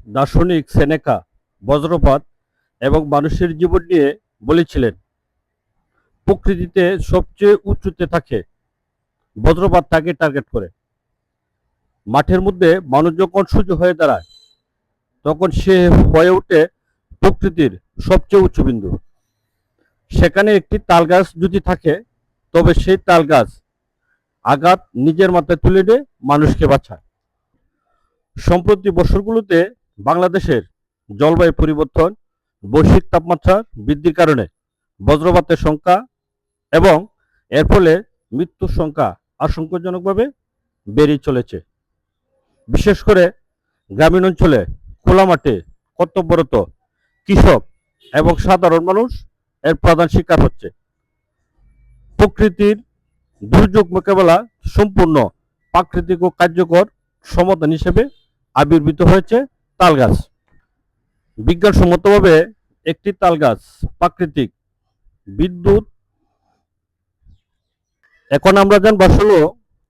দার্শনিক সেনেকা বজ্রপাত এবং মানুষের জীবন নিয়ে বলেছিলেন, প্রকৃতিতে সবচেয়ে উঁচুতে থাকে, বজ্রপাত তাকে টার্গেট করে। মাঠের মধ্যে মানুষ যখন সোজা হয়ে দাঁড়ায়, তখন সে হয়ে ওঠে প্রকৃতির সবচেয়ে উঁচু বিন্দু। সেখানে একটি তাল গাছ যদি থাকে, তবে সেই তাল গাছ আঘাত নিজের মাথায় তুলে নিয়ে মানুষকে বাঁচায়। সম্প্রতি বছরগুলোতে বাংলাদেশের জলবায়ু পরিবর্তন, বৈশ্বিক তাপমাত্রা বৃদ্ধির কারণে বজ্রপাতের সংখ্যা এবং এর ফলে মৃত্যুর সংখ্যা আশঙ্কাজনকভাবে বেড়ে চলেছে। বিশেষ করে গ্রামীণ অঞ্চলে, খোলা মাঠে কর্তব্যরত কৃষক এবং সাধারণ মানুষ এর প্রধান শিকার হচ্ছে। প্রকৃতির দুর্যোগ মোকাবেলা সম্পূর্ণ প্রাকৃতিক ও কার্যকর সমাধান হিসেবে আবির্ভূত হয়েছে তাল গাছ। বিজ্ঞানসম্মতভাবে একটি তাল গাছ প্রাকৃতিক বিদ্যুৎ। এখন আমরা জানবো আসলে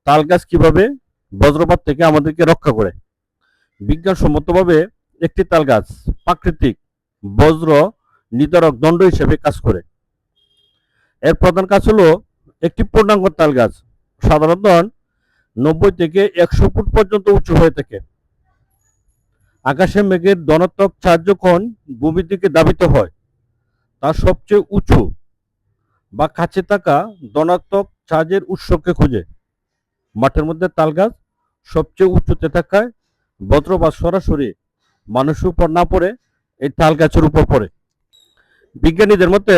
তাল গাছ কিভাবে বজ্রপাত থেকে আমাদেরকে রক্ষা করে। বিজ্ঞানসম্মতভাবে একটি তাল গাছ প্রাকৃতিক বজ্র নির্ধারক দণ্ড হিসেবে কাজ করে। এর প্রধান কাজ হলো, একটি পূর্ণাঙ্গ তাল গাছ সাধারণত 90 থেকে 100 ফুট পর্যন্ত উঁচু হয়ে থাকে। আকাশে মেঘের ধনাত্মক চার্জ যখন ভূমির দিকে ধাবিত হয়, তার সবচেয়ে উঁচু বা কাছে থাকা ধনাত্মক চার্জের উৎসকে খুঁজে। মাঠের মধ্যে তাল গাছ সবচেয়ে উঁচুতে থাকায় বজ্রপাত সরাসরি মানুষের উপর না পড়ে এই তাল গাছের উপর পড়ে। বিজ্ঞানীদের মতে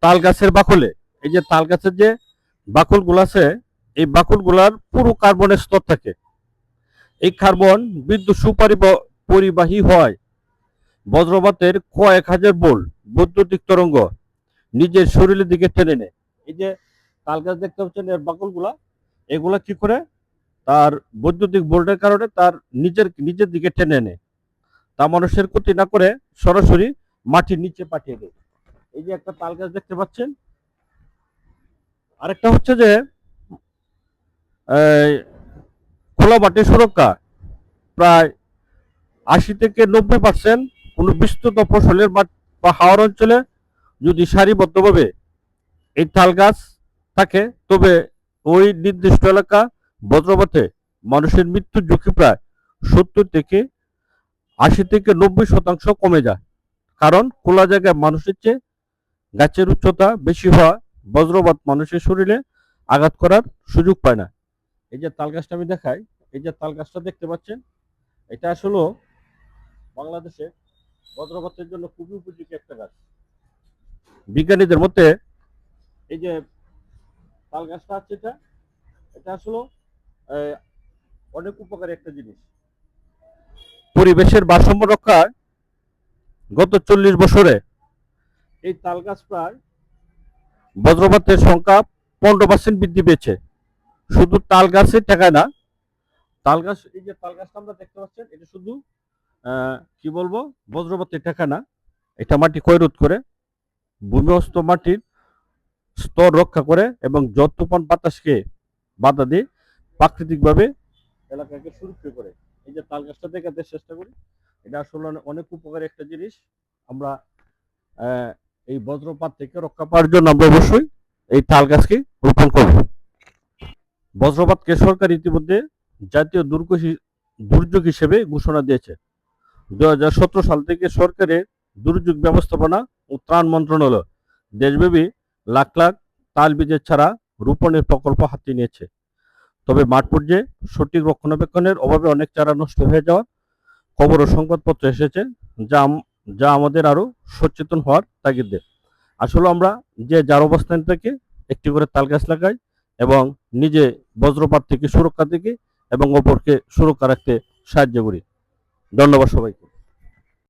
তাল গাছের বাকলে, এই যে তাল গাছের যে বাকলগুলো আছে, এই বাকলগুলার পুরো কার্বনের স্তর থাকে। এই কার্বন বিদ্যুৎ সুপরিবাহী হয়। বজ্রপাতের কয়েক হাজার ভোল্ট বৈদ্যুতিক তরঙ্গ নিজের শরীরের দিকে টেনে নেয়। এই যে তাল গাছ দেখতে পাচ্ছেন, এর বাকলগুলা, এগুলা কি করে, তার বৈদ্যুতিক ভোল্টের কারণে তার নিজের দিকে টেনে নেয়। তা মানুষের ক্ষতি না করে সরাসরি মাটির নিচে পাঠিয়ে দেয়। এই যে একটা তাল গাছ দেখতে পাচ্ছেন। আরেকটা হচ্ছে যে খোলা মাটির সুরক্ষা। প্রায় 80 থেকে 90% কোনো বিস্তৃত ফসলের মাঠ বা হাওর অঞ্চলে যদি সারিবদ্ধভাবে এই তাল গাছ থাকে, তবে ওই নির্দিষ্ট এলাকা বজ্রপাতে মানুষের মৃত্যুর ঝুঁকি প্রায় 70 থেকে 80 থেকে 90% কমে যায়। কারণ খোলা জায়গায় মানুষের চেয়ে গাছের উচ্চতা বেশি হওয়া বজ্রপাত মানুষের শরীরে আঘাত করার সুযোগ পায় না। এই যে তাল গাছটা আমি দেখাই, এই যে তাল গাছটা দেখতে পাচ্ছেন, এটা আসলে বাংলাদেশে বজ্রপাতের জন্য খুবই উপযোগী একটা গাছ। বিজ্ঞানীদের মতে এই যে তাল গাছটা আছে, এটা আসলে অনেক উপকারী একটা জিনিস। পরিবেশের ভারসাম্য রক্ষায় গত 40 বছরে এই তাল গাছ প্রায় বজ্রপাতের সংখ্যা 15% বৃদ্ধি পেয়েছে। শুধু তাল গাছে ঠেকায় না, তাল গাছ, এই যে তাল গাছটা আমরা দেখতে পাচ্ছেন, এটা শুধু কি বলবো, বজ্রপাতে ঠেকায় না, এটা মাটি ক্ষয়রোধ করে, ভূমিস্থ মাটির স্তর রক্ষা করে এবং ঝড় তুফান বাতাসকে বাধা দিয়ে প্রাকৃতিকভাবে এলাকাকে সুরক্ষিত করে। এই যে তাল গাছটা দেখাতে চেষ্টা করি, এটা আসলে অনেক উপকারী একটা জিনিস। আমরা এই বজ্রপাত থেকে রক্ষা পাওয়ার জন্য আমরা অবশ্যই এই তাল গাছকে রোপণ করব। বজ্রপাতকে সরকার ইতিমধ্যে জাতীয় দুর্যোগ হিসেবে ঘোষণা দিয়েছে। 2017 সাল থেকে সরকারের দুর্যোগ ব্যবস্থাপনা ও ত্রাণ মন্ত্রণালয় দেশব্যাপী লাখ লাখ তাল বীজের চারা রোপণের প্রকল্প হাতে নিয়েছে। তবে মাঠ পর্যায়ে সঠিক রক্ষণাবেক্ষণের অভাবে অনেক চারা নষ্ট হয়ে যাওয়ার খবর ও সংবাদপত্র এসেছে, যা আমাদের আরো সচেতন হওয়ার তাগিদ দেয়। আসলে আমরা যে যার অবস্থান থেকে একটি করে তাল গাছ লাগাই এবং নিজে বজ্রপাত থেকে সুরক্ষা থেকে এবং অপরকে সুরক্ষা রাখতে সাহায্য করি। ধন্যবাদ সবাইকে।